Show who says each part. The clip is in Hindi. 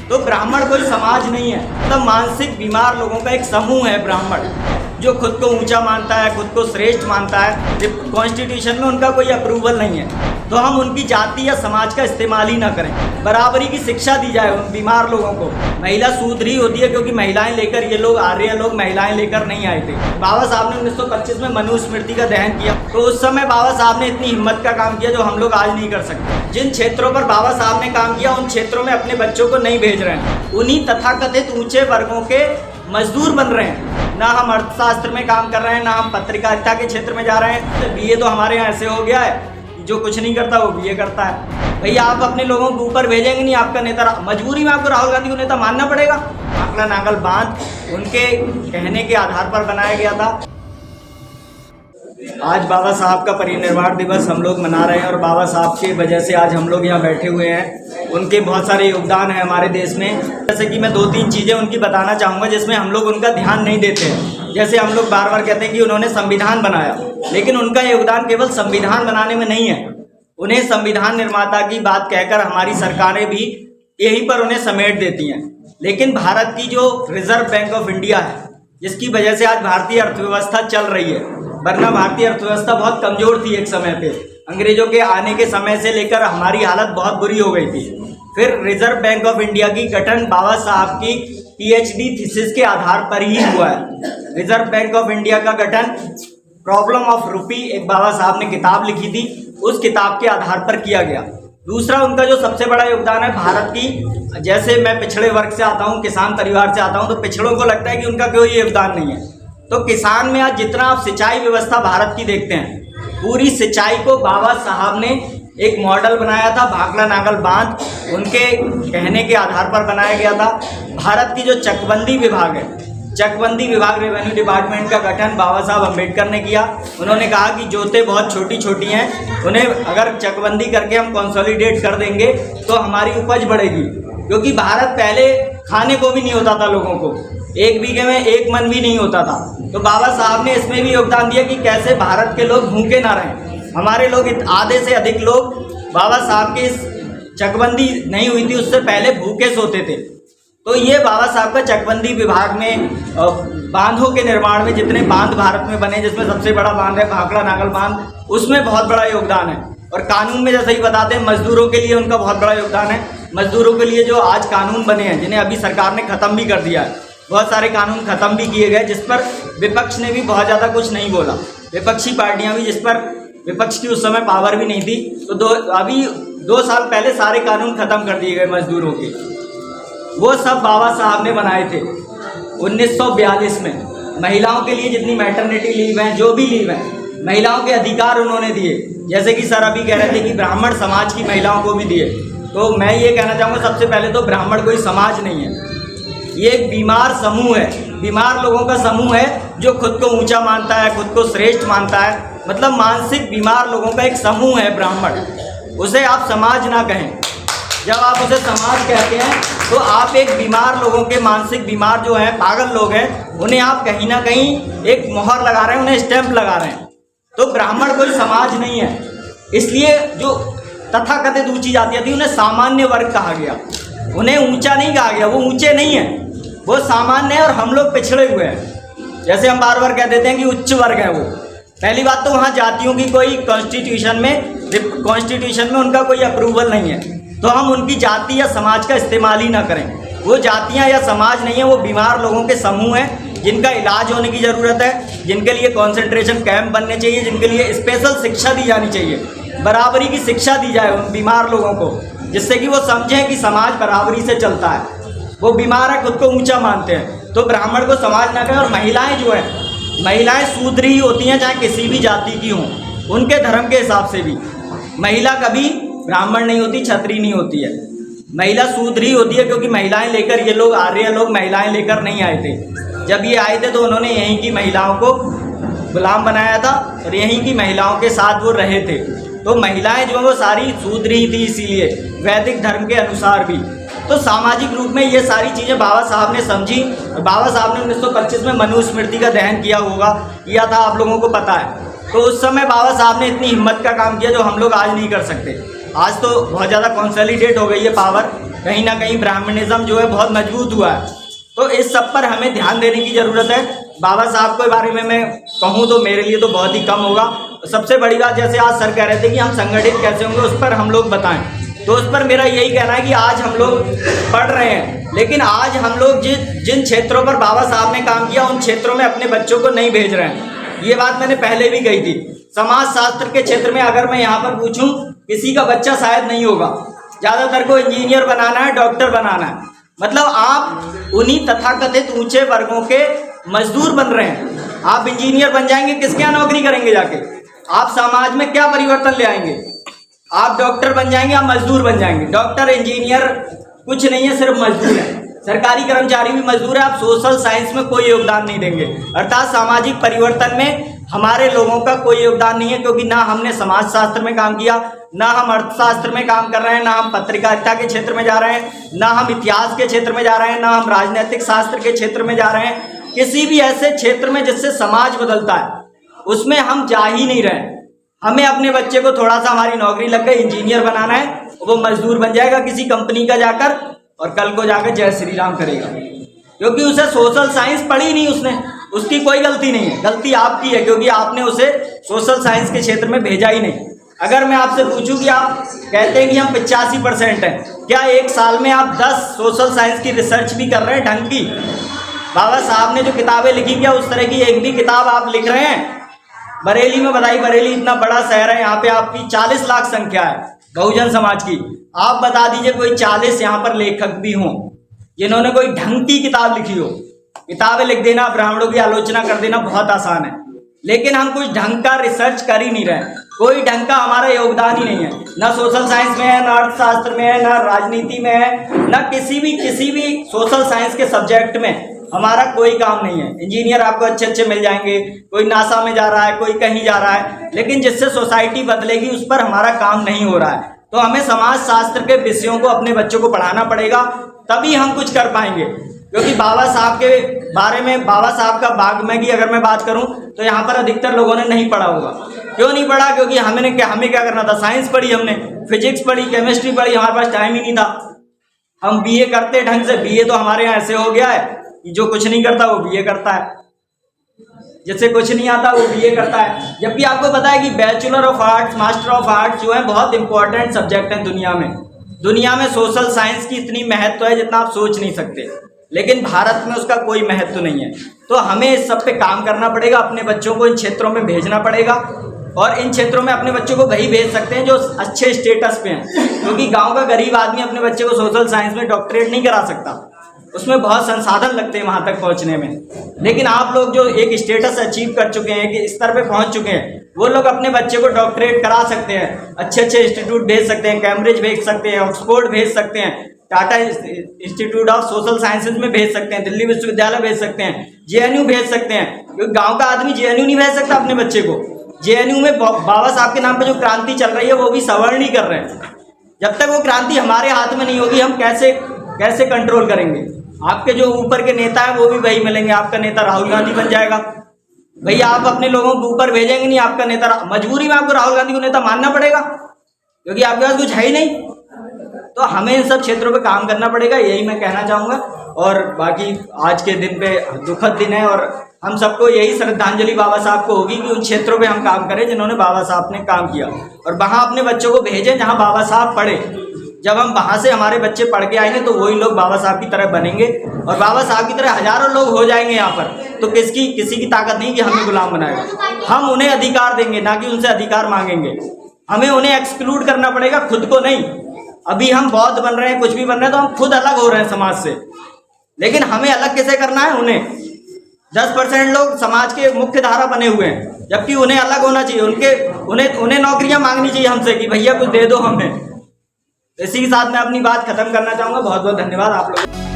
Speaker 1: तो ब्राह्मण कोई समाज नहीं है, मतलब मानसिक बीमार लोगों का एक समूह है ब्राह्मण, जो खुद को ऊंचा मानता है, खुद को श्रेष्ठ मानता है। कॉन्स्टिट्यूशन में उनका कोई अप्रूवल नहीं है, तो हम उनकी जाति या समाज का इस्तेमाल ही ना करें। बराबरी की शिक्षा दी जाए उन बीमार लोगों को। महिला सुधरी होती है क्योंकि महिलाएं लेकर ये लोग आर्य लोग महिलाएं लेकर नहीं आए थे। बाबा साहब ने 1925 में मनुस्मृति का दहन किया, तो उस समय बाबा साहब ने इतनी हिम्मत का काम किया जो हम लोग आज नहीं कर सकते। जिन क्षेत्रों पर बाबा साहब ने काम किया उन क्षेत्रों में अपने बच्चों को नहीं भेज रहे हैं, उन्हीं तथाकथित ऊंचे वर्गों के मजदूर बन रहे हैं। ना हम अर्थशास्त्र में काम कर रहे हैं, ना हम पत्रकारिता के क्षेत्र में जा रहे हैं। बीए तो हमारे यहाँ ऐसे हो गया है, जो कुछ नहीं करता वो बीए करता है। भैया आप अपने लोगों को ऊपर भेजेंगे नहीं, आपका नेता मजबूरी में आपको राहुल गांधी को नेता मानना पड़ेगा। आंकड़ा नांगल बांध उनके कहने के आधार पर बनाया गया था। आज बाबा साहब का परिनिर्वाण दिवस हम लोग मना रहे हैं और बाबा साहब की वजह से आज हम लोग यहाँ बैठे हुए हैं। उनके बहुत सारे योगदान है हमारे देश में, जैसे कि मैं 2-3 चीज़ें उनकी बताना चाहूँगा जिसमें हम लोग उनका ध्यान नहीं देते हैं। जैसे हम लोग बार बार कहते हैं कि उन्होंने संविधान बनाया, लेकिन उनका योगदान केवल संविधान बनाने में नहीं है। उन्हें संविधान निर्माता की बात कहकर हमारी सरकारें भी यहीं पर उन्हें समेट देती हैं। लेकिन भारत की जो रिजर्व बैंक ऑफ इंडिया है, जिसकी वजह से आज भारतीय अर्थव्यवस्था चल रही है, वरना भारतीय अर्थव्यवस्था बहुत कमज़ोर थी एक समय पे। अंग्रेजों के आने के समय से लेकर हमारी हालत बहुत बुरी हो गई थी। फिर रिजर्व बैंक ऑफ इंडिया की गठन बाबा साहब की पीएचडी थीसिस के आधार पर ही हुआ है। रिजर्व बैंक ऑफ इंडिया का गठन प्रॉब्लम ऑफ रूपी, एक बाबा साहब ने किताब लिखी थी, उस किताब के आधार पर किया गया। दूसरा उनका जो सबसे बड़ा योगदान है भारत की, जैसे मैं पिछड़े वर्ग से आता हूँ, किसान परिवार से आता हूँ, तो पिछड़ों को लगता है कि उनका कोई योगदान नहीं है। तो किसान में आज जितना आप सिंचाई व्यवस्था भारत की देखते हैं, पूरी सिंचाई को बाबा साहब ने एक मॉडल बनाया था, भाखड़ा नांगल बांध उनके कहने के आधार पर बनाया गया था। भारत की जो चकबंदी विभाग है, चकबंदी विभाग रेवेन्यू डिपार्टमेंट का गठन बाबा साहब अम्बेडकर ने किया। उन्होंने कहा कि जोतें बहुत छोटी छोटी हैं, उन्हें अगर चकबंदी करके हम कंसोलिडेट कर देंगे तो हमारी उपज बढ़ेगी, क्योंकि भारत पहले खाने को भी नहीं होता था लोगों को, 1 बीघे में 1 मन भी नहीं होता था। तो बाबा साहब ने इसमें भी योगदान दिया कि कैसे भारत के लोग भूखे ना रहें। हमारे लोग आधे से अधिक लोग बाबा साहब की चकबंदी नहीं हुई थी उससे पहले भूखे सोते थे। तो ये बाबा साहब का चकबंदी विभाग में बांधों के निर्माण में, जितने बांध भारत में बने, जिसमें सबसे बड़ा बांध है भाखड़ा नांगल बांध, उसमें बहुत बड़ा योगदान है। और कानून में जैसे ही बताते हैं, मजदूरों के लिए उनका बहुत बड़ा योगदान है। मजदूरों के लिए जो आज कानून बने हैं, जिन्हें अभी सरकार ने ख़त्म भी कर दिया है, बहुत सारे कानून ख़त्म भी किए गए, जिस पर विपक्ष ने भी बहुत ज़्यादा कुछ नहीं बोला। विपक्षी पार्टियाँ भी, जिस पर विपक्ष की उस समय पावर भी नहीं थी, तो अभी 2 साल पहले सारे कानून ख़त्म कर दिए गए मजदूरों के। वो सब बाबा साहब ने बनाए थे 1942 में। महिलाओं के लिए जितनी मैटरनिटी लीव है, जो भी लीव है, महिलाओं के अधिकार उन्होंने दिए। जैसे कि सर अभी कह रहे थे कि ब्राह्मण समाज की महिलाओं को भी दिए, तो मैं ये कहना चाहूँगा सबसे पहले तो ब्राह्मण कोई समाज नहीं है, ये एक बीमार समूह है, बीमार लोगों का समूह है जो खुद को ऊंचा मानता है, खुद को श्रेष्ठ मानता है। मतलब मानसिक बीमार लोगों का एक समूह है ब्राह्मण। उसे आप समाज ना कहें। जब आप उसे समाज कहते हैं तो आप एक बीमार लोगों के, मानसिक बीमार जो हैं, पागल लोग हैं, उन्हें आप कहीं ना कहीं एक मोहर लगा रहे हैं, उन्हें स्टैंप लगा रहे हैं। तो ब्राह्मण कोई समाज नहीं है। इसलिए जो तथाकथित ऊंची जातियाँ थी उन्हें सामान्य वर्ग कहा गया, उन्हें ऊंचा नहीं कहा गया। वो ऊंचे नहीं हैं, वो सामान्य है और हम लोग पिछड़े हुए हैं। जैसे हम बार बार कह देते हैं कि उच्च वर्ग है वो। पहली बात तो वहाँ जातियों की कोई कॉन्स्टिट्यूशन में उनका कोई अप्रूवल नहीं है, तो हम उनकी जाति या समाज का इस्तेमाल ही ना करें। वो जातियाँ या समाज नहीं है, वो बीमार लोगों के समूह हैं जिनका इलाज होने की ज़रूरत है, जिनके लिए कॉन्सेंट्रेशन कैंप बनने चाहिए, जिनके लिए स्पेशल शिक्षा दी जानी चाहिए। बराबरी की शिक्षा दी जाए उन बीमार लोगों को, जिससे कि वो समझें कि समाज बराबरी से चलता है। वो बीमार है, खुद को ऊंचा मानते हैं, तो ब्राह्मण को समाज ना कहें। और महिलाएं जो है, महिलाएं शूद्र ही होती हैं, चाहे किसी भी जाति की हों, उनके धर्म के हिसाब से भी। महिला कभी ब्राह्मण नहीं होती, क्षत्रिय नहीं होती है, महिला शूद्र ही होती है, क्योंकि महिलाएं लेकर ये लोग आर्य लोग महिलाएं लेकर नहीं आए थे। जब ये आए थे तो उन्होंने यहीं की महिलाओं को गुलाम बनाया था और यहीं की महिलाओं के साथ वो रहे थे। तो महिलाएं जो है वो सारी शूद्र ही थी, इसीलिए वैदिक धर्म के अनुसार भी। तो सामाजिक रूप में ये सारी चीज़ें बाबा साहब ने समझी। बाबा साहब ने 1925 में मनुस्मृति का दहन किया था, आप लोगों को पता है। तो उस समय बाबा साहब ने इतनी हिम्मत का काम किया जो हम लोग आज नहीं कर सकते। आज तो बहुत ज़्यादा कंसोलिडेट हो गई है पावर, कहीं ना कहीं ब्राह्मणिज्म जो है बहुत मजबूत हुआ है। तो इस सब पर हमें ध्यान देने की ज़रूरत है। बाबा साहब के बारे में मैं कहूँ तो मेरे लिए तो बहुत ही कम होगा। सबसे बड़ी बात, जैसे आज सर कह रहे थे कि हम संगठित कैसे होंगे, उस पर हम लोग बताएं, तो उस पर मेरा यही कहना है कि आज हम लोग पढ़ रहे हैं, लेकिन आज हम लोग जिन क्षेत्रों पर बाबा साहब ने काम किया उन क्षेत्रों में अपने बच्चों को नहीं भेज रहे हैं। ये बात मैंने पहले भी कही थी। समाज शास्त्र के क्षेत्र में अगर मैं यहाँ पर पूछूं, किसी का बच्चा शायद नहीं होगा। ज़्यादातर को इंजीनियर बनाना है, डॉक्टर बनाना है। मतलब आप उन्हीं तथाकथित ऊंचे वर्गों के मजदूर बन रहे हैं। आप इंजीनियर बन जाएंगे, किसके यहाँ नौकरी करेंगे जाके? आप समाज में क्या परिवर्तन ले आएंगे? आप डॉक्टर बन जाएंगे, आप मजदूर बन जाएंगे। डॉक्टर इंजीनियर कुछ नहीं है, सिर्फ मजदूर है। सरकारी कर्मचारी भी मजदूर है। आप सोशल साइंस में कोई योगदान नहीं देंगे, अर्थात सामाजिक परिवर्तन में हमारे लोगों का कोई योगदान नहीं है, क्योंकि ना हमने समाज शास्त्र में काम किया, ना हम अर्थशास्त्र में काम कर रहे हैं, ना हम पत्रकारिता के क्षेत्र में जा रहे हैं, ना हम इतिहास के क्षेत्र में जा रहे हैं, ना हम राजनीतिक शास्त्र के क्षेत्र में जा रहे हैं। किसी भी ऐसे क्षेत्र में जिससे समाज बदलता है उसमें हम जा ही नहीं रहे। हमें अपने बच्चे को थोड़ा सा, हमारी नौकरी लग गई, इंजीनियर बनाना है, वो मजदूर बन जाएगा किसी कंपनी का जाकर, और कल को जाकर जय श्री राम करेगा, क्योंकि उसे सोशल साइंस पढ़ी नहीं उसने। उसकी कोई गलती नहीं है, गलती आपकी है, क्योंकि आपने उसे सोशल साइंस के क्षेत्र में भेजा ही नहीं। अगर मैं आपसे पूछूं कि आप कहते हैं कि हम 85% हैं, क्या एक साल में आप 10 सोशल साइंस की रिसर्च भी कर रहे हैं ढंग की? बाबा साहब ने जो किताबें लिखी, क्या उस तरह की एक भी किताब आप लिख रहे हैं? बरेली में बताइए, बरेली इतना बड़ा शहर है, यहाँ पे आपकी 40 लाख संख्या है बहुजन समाज की। आप बता दीजिए कोई 40 यहाँ पर लेखक भी हों जिन्होंने कोई ढंग की किताब लिखी हो। किताबें लिख देना, ब्राह्मणों की आलोचना कर देना बहुत आसान है, लेकिन हम कुछ ढंग का रिसर्च कर ही नहीं रहे। कोई ढंग का हमारा योगदान ही नहीं है, ना सोशल साइंस में है, ना अर्थशास्त्र में है, ना राजनीति में है, ना किसी भी सोशल साइंस के सब्जेक्ट में हमारा कोई काम नहीं है। इंजीनियर आपको अच्छे अच्छे मिल जाएंगे, कोई नासा में जा रहा है, कोई कहीं जा रहा है, लेकिन जिससे सोसाइटी बदलेगी उस पर हमारा काम नहीं हो रहा है। तो हमें समाज शास्त्र के विषयों को अपने बच्चों को पढ़ाना पड़ेगा, तभी हम कुछ कर पाएंगे। क्योंकि बाबा साहब के बारे में, बाबा साहब का बागमय की अगर मैं बात करूं तो यहाँ पर अधिकतर लोगों ने नहीं पढ़ा होगा। क्यों नहीं पढ़ा? क्योंकि हमें क्या करना था? साइंस पढ़ी हमने, फिजिक्स पढ़ी, केमिस्ट्री पढ़ी, हमारे पास टाइम ही नहीं था। हम बीए करते ढंग से। बीए तो हमारे यहाँ ऐसे हो गया है कि जो कुछ नहीं करता वो बीए करता है, जिससे कुछ नहीं आता वो बीए करता है। जबकि आपको पता है कि bachelor of arts, master of arts जो है बहुत इंपॉर्टेंट सब्जेक्ट हैं दुनिया में। दुनिया में सोशल साइंस की इतनी महत्व है जितना आप सोच नहीं सकते, लेकिन भारत में उसका कोई महत्व नहीं है। तो हमें इस सब पे काम करना पड़ेगा, अपने बच्चों को इन क्षेत्रों में भेजना पड़ेगा, और इन क्षेत्रों में अपने बच्चों को वही भेज सकते हैं जो अच्छे स्टेटस पे हैं। क्योंकि गांव का गरीब आदमी अपने बच्चे को सोशल साइंस में डॉक्टरेट नहीं करा सकता, उसमें बहुत संसाधन लगते हैं वहाँ तक पहुँचने में। लेकिन आप लोग जो एक स्टेटस अचीव कर चुके हैं, कि स्तर पे पहुँच चुके हैं, वो लोग अपने बच्चे को डॉक्टरेट करा सकते हैं, अच्छे अच्छे इंस्टीट्यूट भेज सकते हैं, कैम्ब्रिज भेज सकते हैं, ऑक्सफोर्ड भेज सकते हैं, Tata institute of social sciences में भेज सकते हैं, दिल्ली विश्वविद्यालय भेज सकते हैं, जेएनयू भेज सकते हैं। क्योंकि गांव का आदमी जेएनयू नहीं भेज सकता अपने बच्चे को। जेएनयू में बाबा साहब के नाम पे जो क्रांति चल रही है वो भी सवर्ण ही कर रहे हैं। जब तक वो क्रांति हमारे हाथ में नहीं होगी, हम कैसे कंट्रोल करेंगे? आपके जो ऊपर के नेता है वो भी वही मिलेंगे। आपका नेता राहुल गांधी बन जाएगा। भैया आप अपने लोगों को ऊपर भेजेंगे नहीं, आपका नेता, मजबूरी में आपको राहुल गांधी को नेता मानना पड़ेगा, क्योंकि आपके पास कुछ है ही नहीं। तो हमें इन सब क्षेत्रों पे काम करना पड़ेगा, यही मैं कहना चाहूँगा। और बाकी आज के दिन पे दुखद दिन है, और हम सबको यही श्रद्धांजलि बाबा साहब को होगी कि उन क्षेत्रों पे हम काम करें जिन्होंने बाबा साहब ने काम किया, और वहाँ अपने बच्चों को भेजें जहाँ बाबा साहब पढ़े। जब हम वहाँ से हमारे बच्चे पढ़ के आएंगे तो वही लोग बाबा साहब की तरह बनेंगे, और बाबा साहब की तरह हजारों लोग हो जाएंगे यहाँ पर। तो किसी की ताकत नहीं कि हमें गुलाम बनाएगा। हम उन्हें अधिकार देंगे, ना कि उनसे अधिकार मांगेंगे। हमें उन्हें एक्सक्लूड करना पड़ेगा, खुद को नहीं। अभी हम बौद्ध बन रहे हैं, कुछ भी बन रहे हैं, तो हम खुद अलग हो रहे हैं समाज से, लेकिन हमें अलग कैसे करना है? उन्हें 10% लोग समाज के मुख्य धारा बने हुए हैं, जबकि उन्हें अलग होना चाहिए। उन्हें नौकरियां मांगनी चाहिए हमसे कि भैया कुछ दे दो हमें। इसी के साथ मैं अपनी बात खत्म करना चाहूँगा। बहुत बहुत धन्यवाद आप लोगों को।